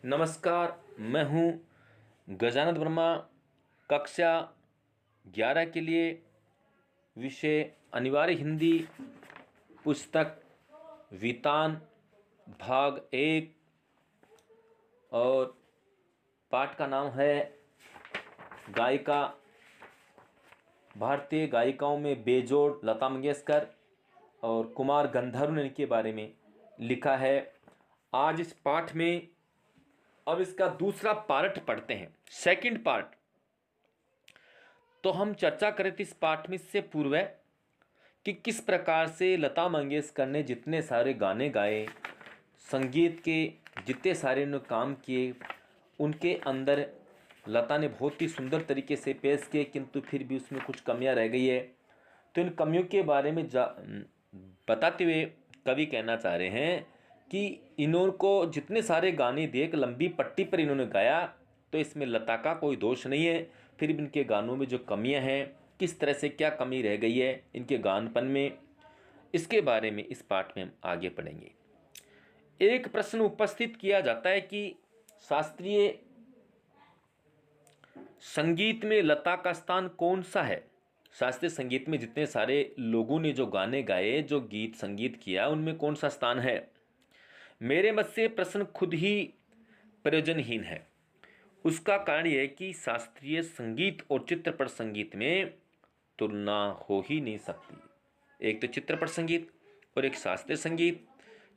नमस्कार, मैं हूँ गजानंद वर्मा। कक्षा 11 के लिए विषय अनिवार्य हिंदी पुस्तक वितान भाग 1 और पाठ का नाम है गायिका। भारतीय गायिकाओं में बेजोड़ लता मंगेशकर और कुमार गंधर्व ने इनके बारे में लिखा है। आज इस पाठ में अब इसका दूसरा पार्ट पढ़ते हैं, सेकंड पार्ट। तो हम चर्चा करें थे इस पाठ में इससे पूर्व कि किस प्रकार से लता मंगेशकर ने जितने सारे गाने गाए, संगीत के जितने सारे ने काम किए, उनके अंदर लता ने बहुत ही सुंदर तरीके से पेश किए, किंतु फिर भी उसमें कुछ कमियां रह गई है। तो इन कमियों के बारे में बताते हुए कवि कहना चाह रहे हैं कि इन्होंने जितने सारे गाने दिए, एक लंबी पट्टी पर इन्होंने गाया, तो इसमें लता का कोई दोष नहीं है। फिर भी इनके गानों में जो कमियां हैं, किस तरह से क्या कमी रह गई है इनके गानपन में, इसके बारे में इस पाठ में हम आगे पढ़ेंगे। एक प्रश्न उपस्थित किया जाता है कि शास्त्रीय संगीत में लता का स्थान कौन सा है। शास्त्रीय संगीत में जितने सारे लोगों ने जो गाने गाए, जो गीत संगीत किया, उनमें कौन सा स्थान है। मेरे मत से प्रश्न खुद ही प्रयोजनहीन है। उसका कारण यह है कि शास्त्रीय संगीत और चित्रपट संगीत में तुलना हो ही नहीं सकती। एक तो चित्रपट संगीत और एक शास्त्रीय संगीत।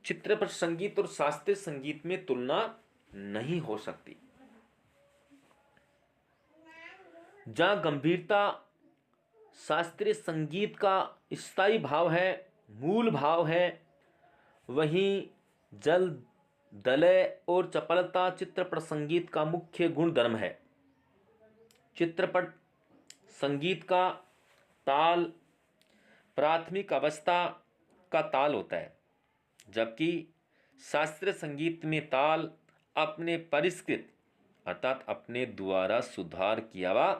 चित्रपट संगीत और शास्त्रीय संगीत में तुलना नहीं हो सकती। जहां गंभीरता शास्त्रीय संगीत का स्थायी भाव है, मूल भाव है, वहीं जल दलय और चपलता चित्रपट संगीत का मुख्य गुणधर्म है। चित्रपट संगीत का ताल प्राथमिक अवस्था का ताल होता है, जबकि शास्त्रीय संगीत में ताल अपने परिष्कृत अर्थात अपने द्वारा सुधार किया हुआ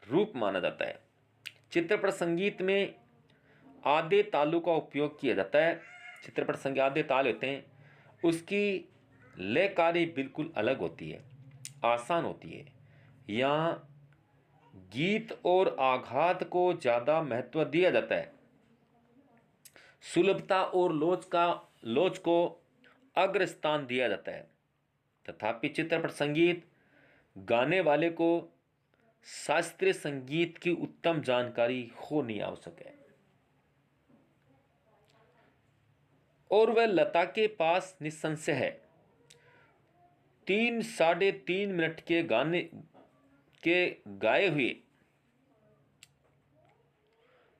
रूप माना जाता है। चित्रपट संगीत में आधे तालों का उपयोग किया जाता है। चित्रपट संगीत आधे ताल होते हैं, उसकी लयकारी बिल्कुल अलग होती है, आसान होती है। यहाँ गीत और आघात को ज़्यादा महत्व दिया जाता है। सुलभता और लोच को अग्र स्थान दिया जाता है। तथापि चित्रपट संगीत गाने वाले को शास्त्रीय संगीत की उत्तम जानकारी होनी आवश्यक है, और वह लता के पास निस्संशय है। 3-3.5 मिनट के गाने के गाए हुए,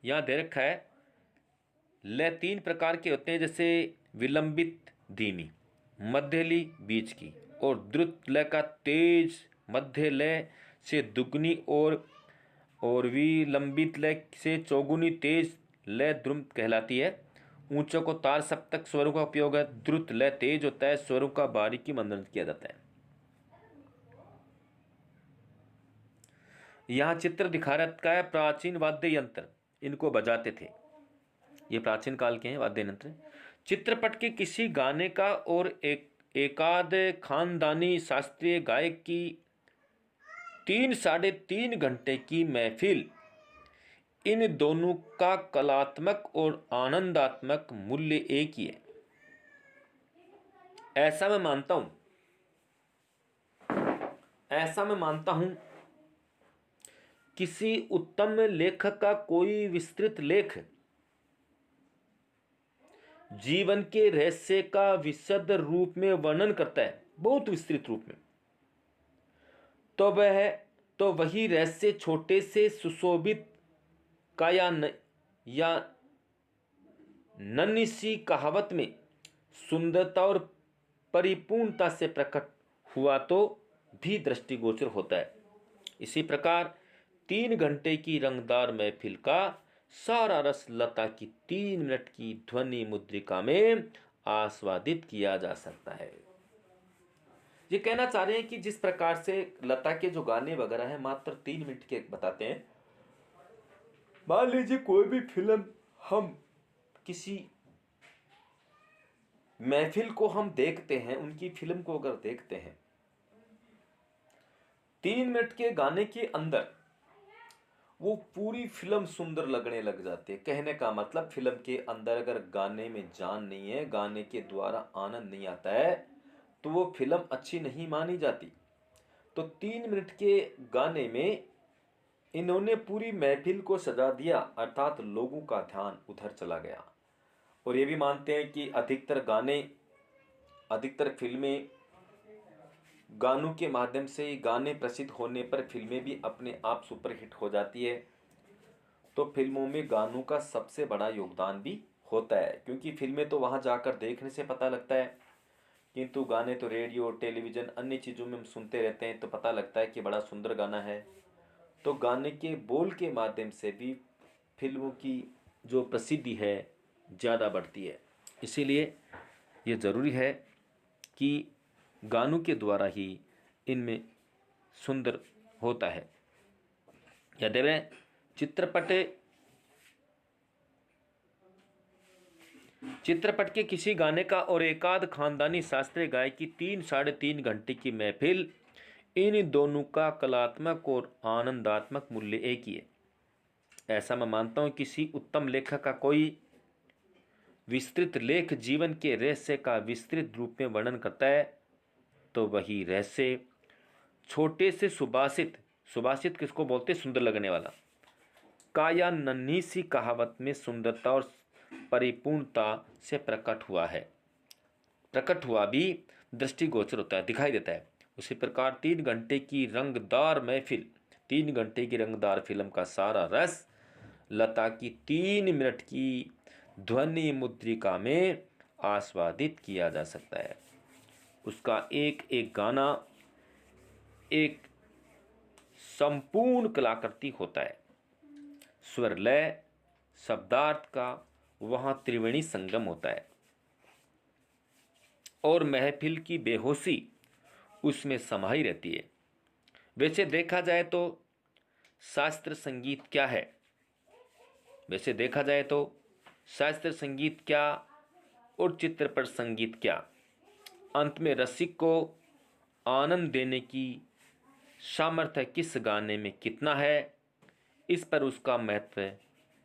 यहां दे रखा है लय 3 प्रकार के होते हैं, जैसे विलंबित धीमी, मध्यली बीच की, और द्रुत लय का तेज मध्य लय से दुगनी और विलंबित लय से चौगुनी तेज लय द्रुत कहलाती है। ऊंचों को तार सप्तक स्वरों का उपयोग है। द्रुत लय तेज होता है, स्वरों का बारीकी मंदन किया जाता है। यहाँ चित्र दिखा रखा है प्राचीन वाद्य यंत्र इनको बजाते थे। ये प्राचीन काल के हैं वाद्य यंत्र। चित्रपट के किसी गाने का और एकाध खानदानी शास्त्रीय गायक की 3-3.5 घंटे की महफिल, इन दोनों का कलात्मक और आनंदात्मक मूल्य एक ही है, ऐसा मैं मानता हूं। किसी उत्तम लेखक का कोई विस्तृत लेख जीवन के रहस्य का विशद रूप में वर्णन करता है, बहुत विस्तृत रूप में, तो वही रहस्य छोटे से सुशोभित का या नन्ही सी कहावत में सुंदरता और परिपूर्णता से प्रकट हुआ तो भी दृष्टिगोचर होता है। इसी प्रकार 3 घंटे की रंगदार महफिल का सारा रस लता की 3 मिनट की ध्वनि मुद्रिका में आस्वादित किया जा सकता है। ये कहना चाह रहे हैं कि जिस प्रकार से लता के जो गाने वगैरह हैं मात्र 3 मिनट के बताते हैं। मान लीजिए कोई भी फिल्म हम किसी महफिल को हम देखते हैं, उनकी फिल्म को अगर देखते हैं, 3 मिनट के गाने के अंदर वो पूरी फिल्म सुंदर लगने लग जाती है। कहने का मतलब फिल्म के अंदर अगर गाने में जान नहीं है, गाने के द्वारा आनंद नहीं आता है, तो वो फिल्म अच्छी नहीं मानी जाती। तो 3 मिनट के गाने में इन्होंने पूरी महफिल को सजा दिया, अर्थात लोगों का ध्यान उधर चला गया। और ये भी मानते हैं कि अधिकतर फिल्में गानों के माध्यम से, गाने प्रसिद्ध होने पर फिल्में भी अपने आप सुपरहिट हो जाती है। तो फिल्मों में गानों का सबसे बड़ा योगदान भी होता है, क्योंकि फिल्में तो वहाँ जाकर देखने से पता लगता है, किंतु गाने तो रेडियो, टेलीविज़न, अन्य चीज़ों में हम सुनते रहते हैं, तो पता लगता है कि बड़ा सुंदर गाना है। तो गाने के बोल के माध्यम से भी फिल्मों की जो प्रसिद्धि है ज़्यादा बढ़ती है। इसीलिए ये ज़रूरी है कि गानों के द्वारा ही इनमें सुंदर होता है। यदि वह चित्रपट के किसी गाने का और एकाध खानदानी शास्त्रीय गायक की 3-3.5 घंटे की महफिल, इन दोनों का कलात्मक और आनंदात्मक मूल्य एक ही है। ऐसा मैं मानता हूँ, किसी उत्तम लेखक का कोई विस्तृत लेख जीवन के रहस्य का विस्तृत रूप में वर्णन करता है, तो वही रहस्य छोटे से सुभाषित किसको बोलते, सुंदर लगने वाला का या नन्ही सी कहावत में सुंदरता और परिपूर्णता से प्रकट हुआ भी दृष्टिगोचर होता है, दिखाई देता है। उसी प्रकार 3 घंटे की रंगदार फिल्म का सारा रस लता की 3 मिनट की ध्वनि मुद्रिका में आस्वादित किया जा सकता है। उसका एक एक गाना एक संपूर्ण कलाकृति होता है। स्वर, लय, शब्दार्थ का वहाँ त्रिवेणी संगम होता है, और महफिल की बेहोशी उसमें समाई रहती है। वैसे देखा जाए तो शास्त्र संगीत क्या और चित्रपट संगीत क्या, अंत में रसिक को आनंद देने की सामर्थ्य किस गाने में कितना है, इस पर उसका महत्व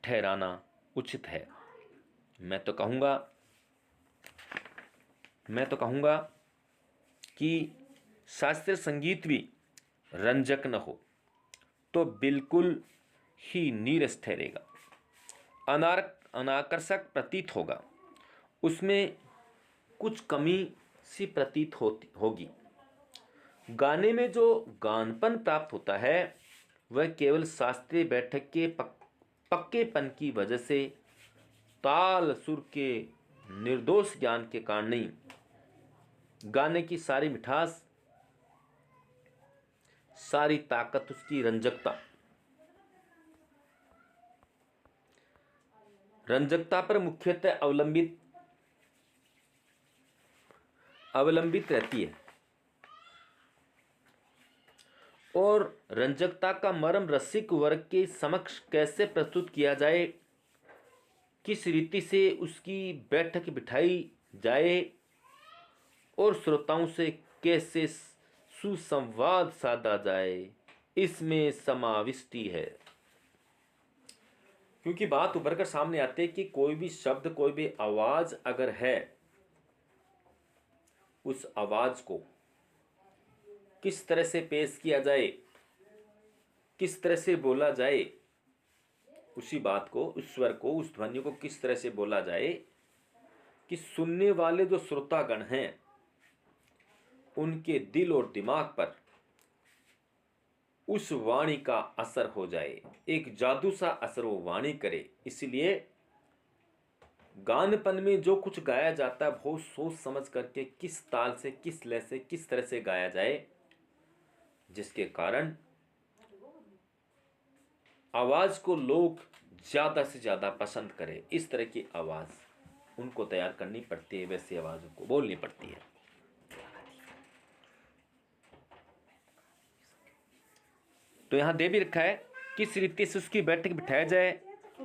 ठहराना उचित है। मैं तो कहूँगा कि शास्त्रीय संगीत भी रंजक न हो तो बिल्कुल ही नीरस ठहरेगा, अनाकर्षक प्रतीत होगा, उसमें कुछ कमी सी प्रतीत होगी। गाने में जो गानपन प्राप्त होता है वह केवल शास्त्रीय बैठक के पक्केपन की वजह से, ताल सुर के निर्दोष ज्ञान के कारण नहीं। गाने की सारी मिठास, सारी ताकत, उसकी रंजकता पर मुख्यतः अवलंबित रहती है। और रंजकता का मर्म रसिक वर्ग के समक्ष कैसे प्रस्तुत किया जाए, किस रीति से उसकी बैठक बिठाई जाए और श्रोताओं से कैसे सुसंवाद साधा जाए, इसमें समाविष्टि है। क्योंकि बात उभर कर सामने आती है कि कोई भी शब्द, कोई भी आवाज अगर है, उस आवाज को किस तरह से पेश किया जाए, किस तरह से बोला जाए, उसी बात को, उस स्वर को, उस ध्वनि को किस तरह से बोला जाए कि सुनने वाले जो श्रोतागण हैं उनके दिल और दिमाग पर उस वाणी का असर हो जाए, एक जादू सा असर वो वाणी करे। इसलिए गानपन में जो कुछ गाया जाता है बहुत सोच समझ करके, किस ताल से, किस लय से, किस तरह से गाया जाए, जिसके कारण आवाज को लोग ज्यादा से ज्यादा पसंद करें। इस तरह की आवाज उनको तैयार करनी पड़ती है, वैसी आवाज उनको बोलनी पड़ती है। तो यहां दे भी रखा है, किस रीति से उसकी बैठक बिठाया जाए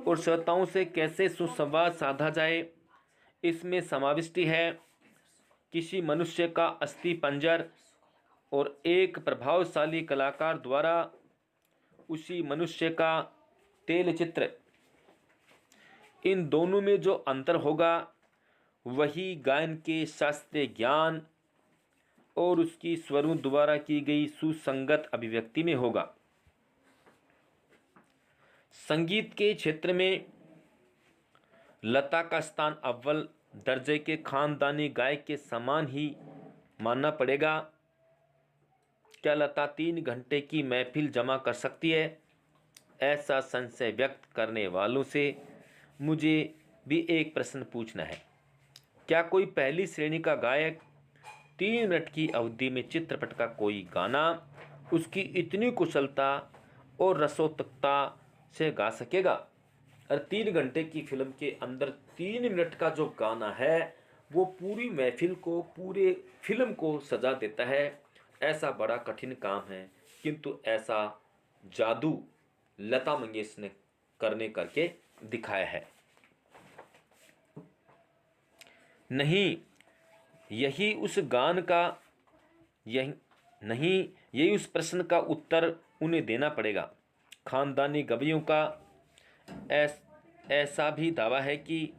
और श्रोताओं से कैसे सुसंवाद साधा जाए, इसमें समाविष्टि है। किसी मनुष्य का अस्थि पंजर और एक प्रभावशाली कलाकार द्वारा उसी मनुष्य का तेल चित्र, इन दोनों में जो अंतर होगा वही गायन के शास्त्रीय ज्ञान और उसकी स्वरों द्वारा की गई सुसंगत अभिव्यक्ति में होगा। संगीत के क्षेत्र में लता का स्थान अव्वल दर्जे के खानदानी गायक के समान ही मानना पड़ेगा। क्या लता 3 घंटे की महफिल जमा कर सकती है? ऐसा संशय व्यक्त करने वालों से मुझे भी एक प्रश्न पूछना है। क्या कोई पहली श्रेणी का गायक 3 मिनट की अवधि में चित्रपट का कोई गाना उसकी इतनी कुशलता और रसोत्तकता से गा सकेगा? और 3 घंटे की फिल्म के अंदर 3 मिनट का जो गाना है वो पूरी महफिल को, पूरे फिल्म को सजा देता है। ऐसा बड़ा कठिन काम है, किंतु ऐसा जादू लता मंगेशकर ने करके दिखाया है। नहीं, यही उस गान का यही उस प्रश्न का उत्तर उन्हें देना पड़ेगा। खानदानी गवियों का ऐसा भी दावा है कि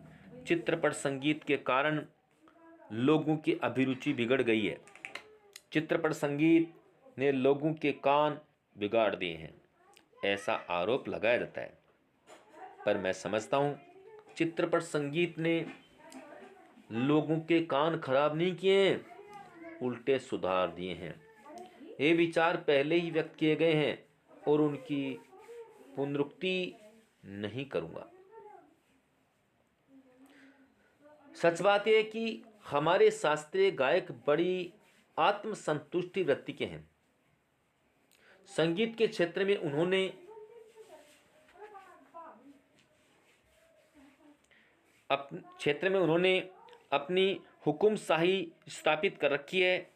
चित्रपट संगीत के कारण लोगों की अभिरुचि बिगड़ गई है। चित्रपट संगीत ने लोगों के कान बिगाड़ दिए हैं, ऐसा आरोप लगाया जाता है। पर मैं समझता हूँ चित्रपट संगीत ने लोगों के कान खराब नहीं किए, उल्टे सुधार दिए हैं। ये विचार पहले ही व्यक्त किए गए हैं और उनकी पुनरुक्ति नहीं करूँगा। सच बात यह है कि हमारे शास्त्रीय गायक बड़ी आत्मसंतुष्टि वृत्ति के हैं। संगीत के क्षेत्र में उन्होंने अपनी हुकुमशाही स्थापित कर रखी है।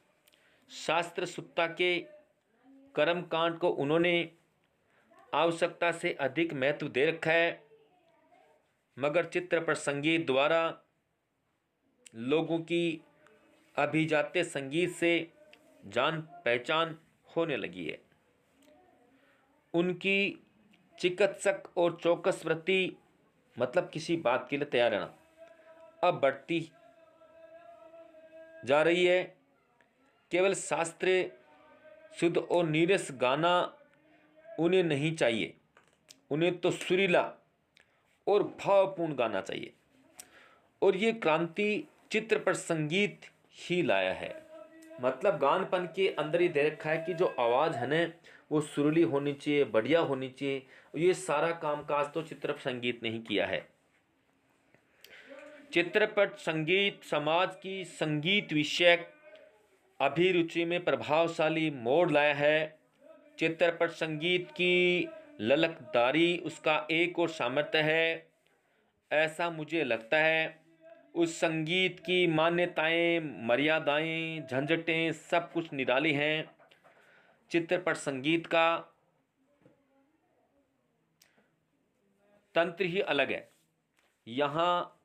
शास्त्र सुत्ता के कर्मकांड को उन्होंने आवश्यकता से अधिक महत्व दे रखा है, मगर चित्रपट संगीत द्वारा लोगों की अभिजात्य संगीत से जान पहचान होने लगी है। उनकी चिकित्सक और चौकस वृत्ति, मतलब किसी बात के लिए तैयार रहना, अब बढ़ती जा रही है। केवल शास्त्रीय शुद्ध और नीरस गाना उन्हें नहीं चाहिए, उन्हें तो सुरीला और भावपूर्ण गाना चाहिए। और ये क्रांति चित्रपट संगीत ही लाया है। मतलब गानपन के अंदर ही दे रखा है कि जो आवाज़ है ना वो सुरीली होनी चाहिए, बढ़िया होनी चाहिए। ये सारा कामकाज तो चित्रपट संगीत ने ही किया है। चित्रपट संगीत समाज की संगीत विषयक अभिरुचि में प्रभावशाली मोड़ लाया है। चित्रपट संगीत की ललकदारी उसका एक और सामर्थ्य है, ऐसा मुझे लगता है। उस संगीत की मान्यताएं, मर्यादाएं, झंझटें सब कुछ निराली हैं। चित्रपट संगीत का तंत्र ही अलग है। यहाँ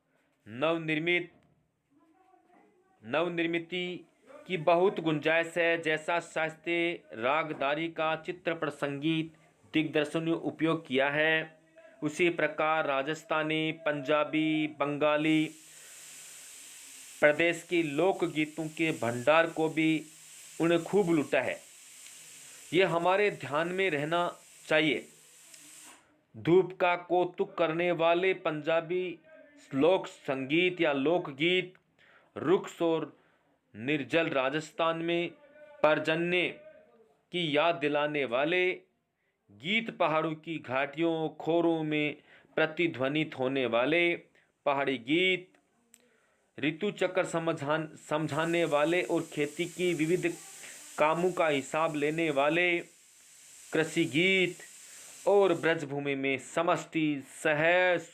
नवनिर्मिति की बहुत गुंजाइश है। जैसा शास्त्रीय रागदारी का चित्रपट संगीत दिग्दर्शन ने उपयोग किया है, उसी प्रकार राजस्थानी, पंजाबी, बंगाली प्रदेश की लोकगीतों के भंडार को भी उन्हें खूब लूटा है। ये हमारे ध्यान में रहना चाहिए। धूप का कौतुक करने वाले पंजाबी लोक संगीत या लोकगीत, रुक्स और निर्जल राजस्थान में पर्जन्य की याद दिलाने वाले गीत, पहाड़ों की घाटियों, खोरों में प्रतिध्वनित होने वाले पहाड़ी गीत, ऋतु चक्र समझाने वाले और खेती की विविध कामों का हिसाब लेने वाले कृषि गीत, और ब्रजभूमि में समष्टि सहज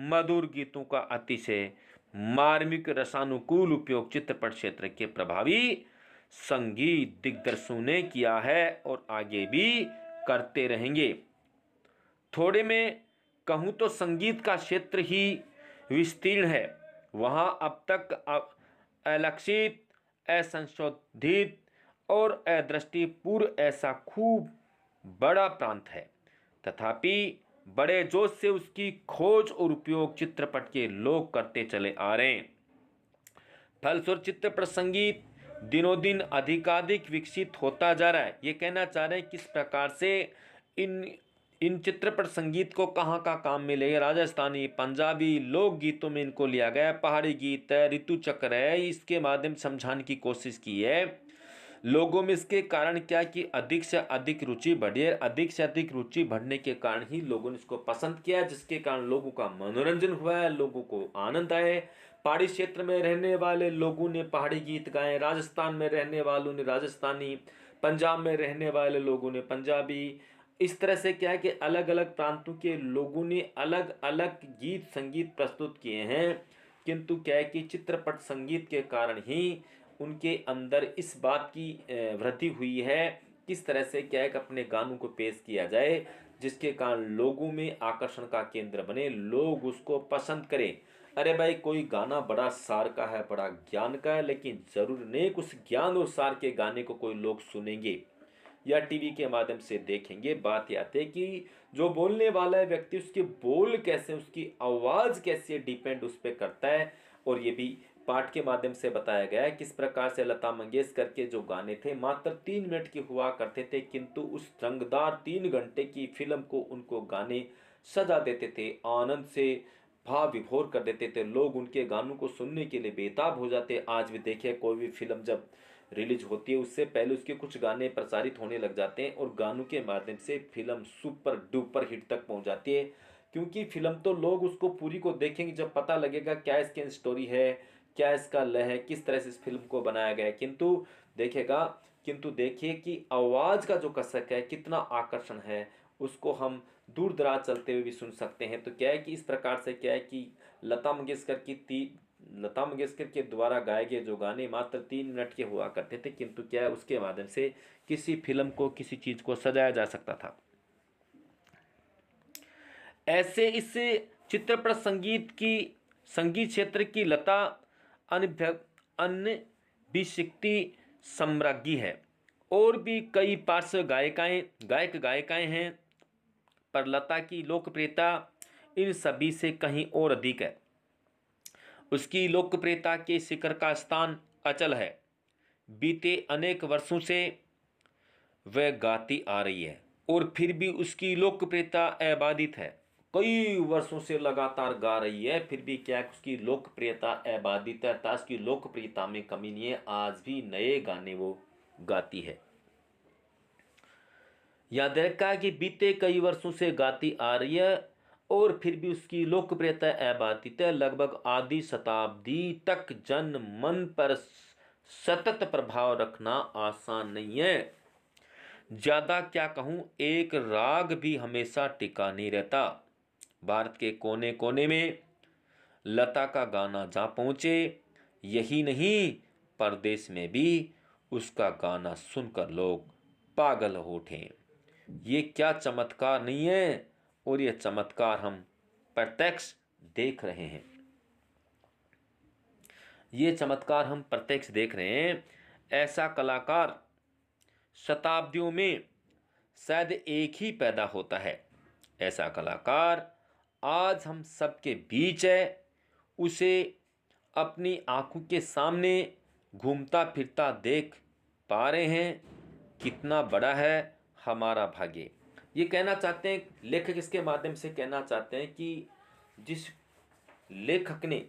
मधुर गीतों का अतिशय मार्मिक रसानुकूल उपयोग चित्रपट क्षेत्र के प्रभावी संगीत दिग्दर्शकों ने किया है और आगे भी करते रहेंगे। थोड़े में कहूँ तो संगीत का क्षेत्र ही विस्तीर्ण है। वहाँ अब तक अलक्षित, असंशोधित और अदृष्टिपूर्व ऐसा खूब बड़ा प्रांत है, तथापि बड़े जोश से उसकी खोज और उपयोग चित्रपट के लोग करते चले आ रहे हैं। फलस्वरूप चित्रपट संगीत दिनों दिन अधिकाधिक विकसित होता जा रहा है। ये कहना चाह रहे हैं किस प्रकार से इन इन चित्रपट संगीत को कहाँ का काम मिलेगा। राजस्थानी, पंजाबी लोक गीतों में इनको लिया गया, पहाड़ी गीत है, ऋतु चक्र है, इसके माध्यम से समझाने की कोशिश की है लोगों में। इसके कारण क्या कि अधिक से अधिक रुचि बढ़ी है। अधिक से अधिक रुचि बढ़ने के कारण ही लोगों ने इसको पसंद किया, जिसके कारण लोगों का मनोरंजन हुआ है, लोगों को आनंद आए। पहाड़ी क्षेत्र में रहने वाले लोगों ने पहाड़ी गीत गाए, राजस्थान में रहने वालों ने राजस्थानी, पंजाब में रहने वाले लोगों ने पंजाबी। इस तरह से क्या है कि अलग अलग प्रांतों के लोगों ने अलग अलग गीत संगीत प्रस्तुत किए हैं, किंतु क्या है कि चित्रपट संगीत के कारण ही उनके अंदर इस बात की वृद्धि हुई है किस तरह से क्या है कि अपने गानों को पेश किया जाए, जिसके कारण लोगों में आकर्षण का केंद्र बने, लोग उसको पसंद करें। अरे भाई, कोई गाना बड़ा सार का है, बड़ा ज्ञान का है, लेकिन जरूर नहीं कि उस ज्ञान और सार के गाने को कोई लोग सुनेंगे या टीवी के माध्यम से देखेंगे। बात यह आती है कि जो बोलने वाला है व्यक्ति, उसके बोल कैसे, उसकी आवाज़ कैसे डिपेंड उस पर करता है। और ये भी पाठ के माध्यम से बताया गया है किस प्रकार से लता मंगेशकर के जो गाने थे मात्र 3 मिनट के हुआ करते थे, किंतु उस रंगदार 3 घंटे की फिल्म को उनको गाने सजा देते थे, आनंद से भाव विभोर कर देते थे। लोग उनके गानों को सुनने के लिए बेताब हो जाते। आज भी देखिए, कोई भी फिल्म जब रिलीज होती है उससे पहले उसके कुछ गाने प्रसारित होने लग जाते हैं और गानों के माध्यम से फिल्म सुपर डुपर हिट तक पहुंच जाती है। क्योंकि फिल्म तो लोग उसको पूरी को देखेंगे जब पता लगेगा क्या इसकी स्टोरी है, क्या इसका लय है, किस तरह से इस फिल्म को बनाया गया है। किंतु देखिए कि आवाज़ का जो कसक है, कितना आकर्षण है, उसको हम दूर दराज चलते हुए भी सुन सकते हैं। तो क्या है कि इस प्रकार से क्या है कि लता मंगेशकर के द्वारा गाए गए जो गाने मात्र 3 मिनट के हुआ करते थे, किंतु क्या है उसके माध्यम से किसी फिल्म को, किसी चीज को सजाया जा सकता था। ऐसे इस चित्रपट संगीत क्षेत्र की लता अन्य विशिष्टि सम्राज्ञी है। और भी कई पार्श्व गायिकाएं हैं, पर लता की लोकप्रियता इन सभी से कहीं और अधिक है। उसकी लोकप्रियता के शिखर का स्थान अचल है। बीते अनेक वर्षों से वह गाती आ रही है और फिर भी उसकी लोकप्रियता अबाधित है। कई वर्षों से लगातार गा रही है, फिर भी क्या उसकी लोकप्रियता अबाधित है, अर्थात उसकी लोकप्रियता में कमी नहीं है। आज भी नए गाने वो गाती है। याद रखा कि बीते कई वर्षों से गाती आ रही है और फिर भी उसकी लोकप्रियता अबाधित है। लगभग आधी शताब्दी तक जन मन पर सतत प्रभाव रखना आसान नहीं है। ज्यादा क्या कहूँ, एक राग भी हमेशा टिका नहीं रहता। भारत के कोने कोने में लता का गाना जा पहुँचे, यही नहीं परदेश में भी उसका गाना सुनकर लोग पागल हो उठे। ये क्या चमत्कार नहीं है, और ये चमत्कार हम प्रत्यक्ष देख रहे हैं। ये चमत्कार हम प्रत्यक्ष देख रहे हैं। ऐसा कलाकार शताब्दियों में शायद एक ही पैदा होता है। ऐसा कलाकार आज हम सबके बीच है। उसे अपनी आंखों के सामने घूमता फिरता देख पा रहे हैं। कितना बड़ा है हमारा भाग्य। ये कहना चाहते हैं लेखक, इसके माध्यम से कहना चाहते हैं कि जिस लेखक ने,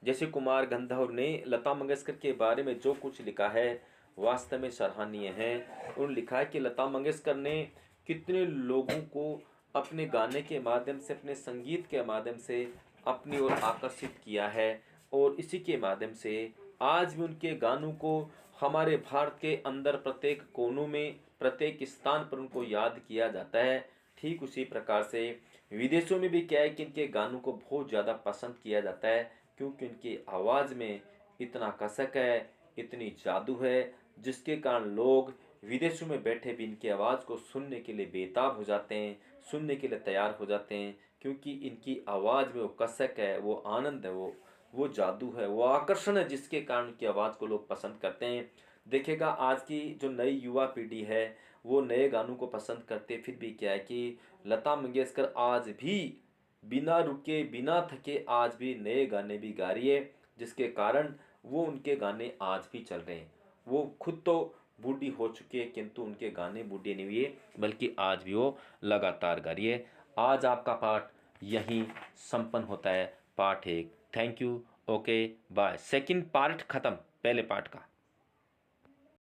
जैसे कुमार गंधर्व ने लता मंगेशकर के बारे में जो कुछ लिखा है वास्तव में सराहनीय है। उन्होंने लिखा है कि लता मंगेशकर ने कितने लोगों को अपने गाने के माध्यम से, अपने संगीत के माध्यम से अपनी ओर आकर्षित किया है, और इसी के माध्यम से आज भी उनके गानों को हमारे भारत के अंदर प्रत्येक कोनों में, प्रत्येक स्थान पर उनको याद किया जाता है। ठीक उसी प्रकार से विदेशों में भी क्या है कि इनके गानों को बहुत ज़्यादा पसंद किया जाता है, क्योंकि उनकी आवाज़ में इतना कसक है, इतनी जादू है, जिसके कारण लोग विदेशों में बैठे भी इनकी आवाज़ को सुनने के लिए बेताब हो जाते हैं, सुनने के लिए तैयार हो जाते हैं। क्योंकि इनकी आवाज़ में वो कसक है, वो आनंद है, वो जादू है, वो आकर्षण है, जिसके कारण की आवाज़ को लोग पसंद करते हैं। देखिएगा आज की जो नई युवा पीढ़ी है वो नए गानों को पसंद करते, फिर भी क्या है कि लता मंगेशकर आज भी बिना रुके बिना थके आज भी नए गाने भी गा रही है, जिसके कारण वो उनके गाने आज भी चल रहे हैं। वो खुद तो बूढ़ी हो चुकी है किंतु उनके गाने बूढ़े नहीं हुए, बल्कि आज भी वो लगातार गा रही है। आज आपका पाठ यहीं संपन्न होता है, पाठ 1। Thank you. Okay bye. Second part खत्म पहले पार्ट का।